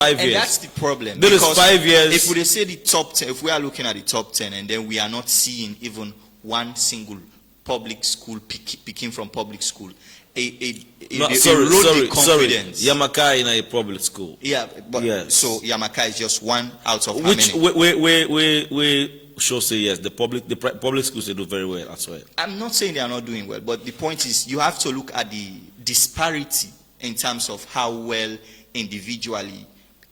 5 years. And that's the problem. There is 5 years. If we say the top 10, if we are looking at the top 10 and then we are not seeing even one single public school picking from public school, sorry. Yamaka in a public school. Yeah, but yes. So Yamaka is just one out of which how many? we should say yes. The public schools, they do very well as well. I'm not saying they are not doing well, but the point is you have to look at the disparity in terms of how well individually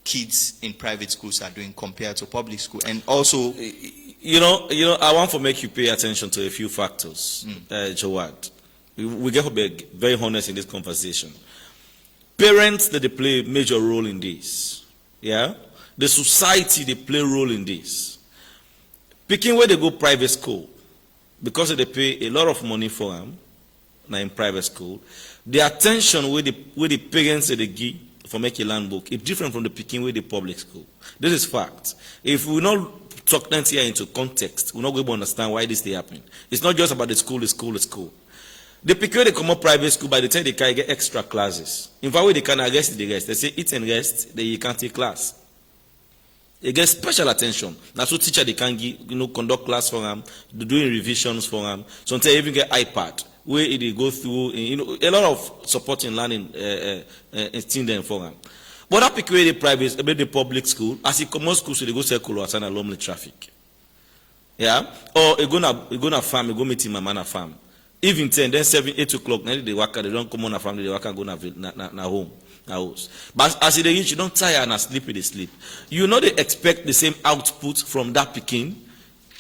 kids in private schools are doing compared to public school, and also, I want to make you pay attention to a few factors, Jawad. We get to be very honest in this conversation. Parents, they play a major role in this. Yeah, the society, they play a role in this. Picking where they go private school, because they pay a lot of money for them, now in private school, the attention with the parents they give for making a land book is different from the picking with the public school. This is fact. If we not talk that here into context, we're not going to understand why this is happening. It's not just about the school. The picking they come up private school, by the time they can get extra classes. In fact, when they can rest the rest, they say eat and rest, then you can't take class. They get special attention. That's what teacher they can give, conduct class for them, doing revisions for them. Sometimes they even get iPad, where they go through, a lot of support in learning, them for them. But that pick the private, the public school, as it comes school, so they go circle or assign a lonely traffic. Yeah, or they go farm, they go meet my man farm. Even 10, then 7, 8 o'clock, now they work, they don't come on a family, they work and go na home. House. But as they reach, you don't tire and sleep, they sleep. You know they expect the same output from that picking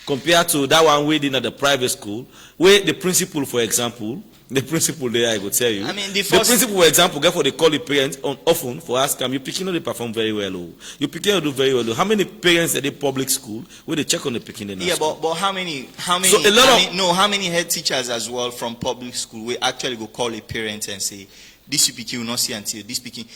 compared to that one waiting at the private school, where the principal, for example, the principal there, I will tell you. The principal, for example, therefore they call the parents often for ask them, you picking, they perform very well. You picking, do very well. How many parents at the public school where they check on the picking? Yeah, but how many? So how many head teachers as well from public school will actually go call a parent and say, this you picking will not see until this picking,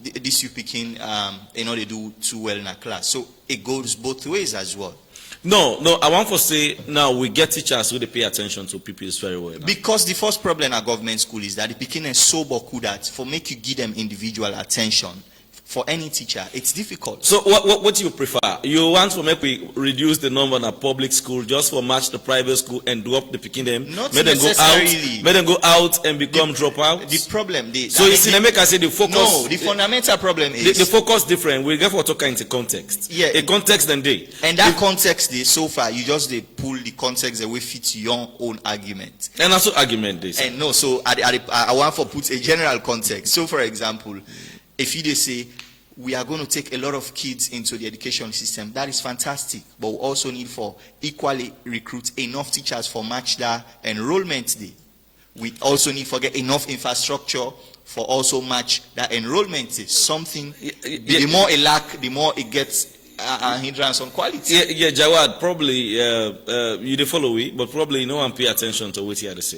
they do too well in a class. So it goes both ways as well. No, I want to say now we get teachers who they pay attention to pupils very well. Because the first problem at government school is that the picking is so boku that for make you give them individual attention. For any teacher, it's difficult. So what do you prefer? You want to make we reduce the number in a public school just for match the private school and drop the picking them? Not necessarily. Make them go out and become dropouts? The problem... So you see, make us say the focus... No, the fundamental problem is... The focus different. We get for talking into context. Yeah. A context and day. And that context, so far, you just pull the context that will fit your own argument. And also argument this. And no, so I want to put a general context. So for example... If you say, we are going to take a lot of kids into the education system, that is fantastic. But we also need for equally recruit enough teachers for match that enrollment day. We also need to get enough infrastructure for also match that enrollment day. Something, the more it lack, the more it gets a hindrance on quality. Yeah, Jawad, probably you follow it, but probably no one pay attention to what you had to say.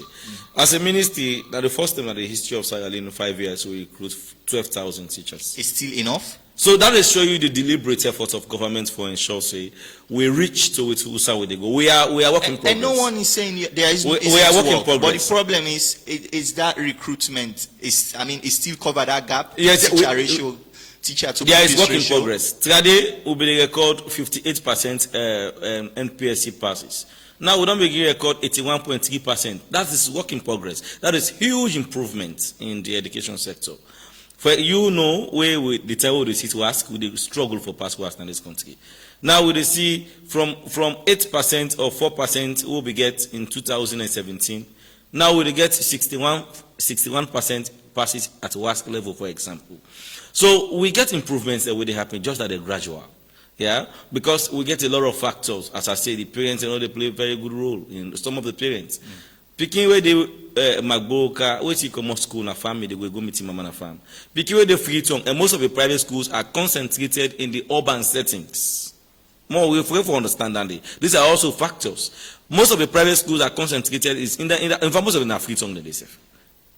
As a ministry, that the first time in the history of Sierra Leone in 5 years, we recruit 12,000 teachers. It's still enough? So that will show you the deliberate efforts of government for ensure, say, we reach to it where they go. We are working progress. And no one is saying there is. We are working progress. But the problem is that recruitment is still cover that gap. Yes, teacher ratio. Teacher to there is work in progress. Today we will record 58% MBSSE passes. Now we don't begin record 81.3%. That is work in progress. That is huge improvement in the education sector. For where we the time we see to ask, we struggle for pass work in this country. Now we see from 8% or 4% we will get in 2017. Now we get 61% passes at WASC level, for example. So we get improvements that will happen just at a gradual. Yeah, because we get a lot of factors. As I say, the parents, they play a very good role in some of the parents. Picking where they Magboka, where she come to school and family, they will go meet mama and farm. Picking where they free tongue, and most of the private schools are concentrated in the urban settings. More we for understanding. These are also factors. Most of the private schools are concentrated in fact, most of them are free tongue they say.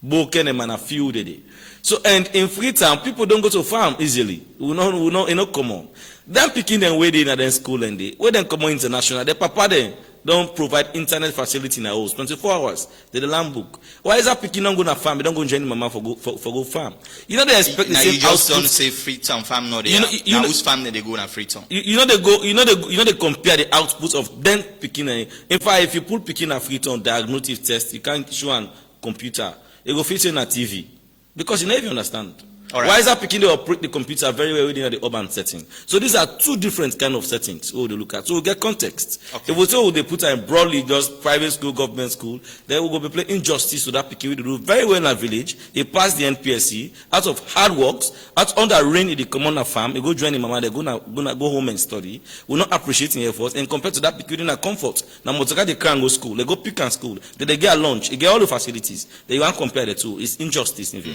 Boken and a few day. So and in Freetown, people don't go to farm easily. We know come on. Then picking them waiting at their school and they when them come on international, they papa them don't provide internet facility in our house 24 hours. They the land book. Why is that picking not going to farm? They don't go join mama for go farm. You know they expect the now same you just output. don't say Freetown farm no there. You know whose farm they go na Freetown? You know they compare the outputs of them picking. In fact, if you put picking a Freetown diagnostic test, you can't show on computer. It go fit in a TV because you never understand. Right. Why is that picking they operate the computer very well within the urban setting? So these are two different kind of settings we will look at. So we get context. Okay. If we say they put in broadly just private school, government school, then we will be playing injustice to that picking we do very well in a village. He passed the MBSSE out of hard works, out under rain in the commoner farm. He go join him mama, they're gonna go home and study. We're not appreciating efforts. And compared to that picking in a comfort. Now Motoka they can't go school, they go pick and school, then they get a lunch, they get all the facilities. They want compare the two. It's injustice in view.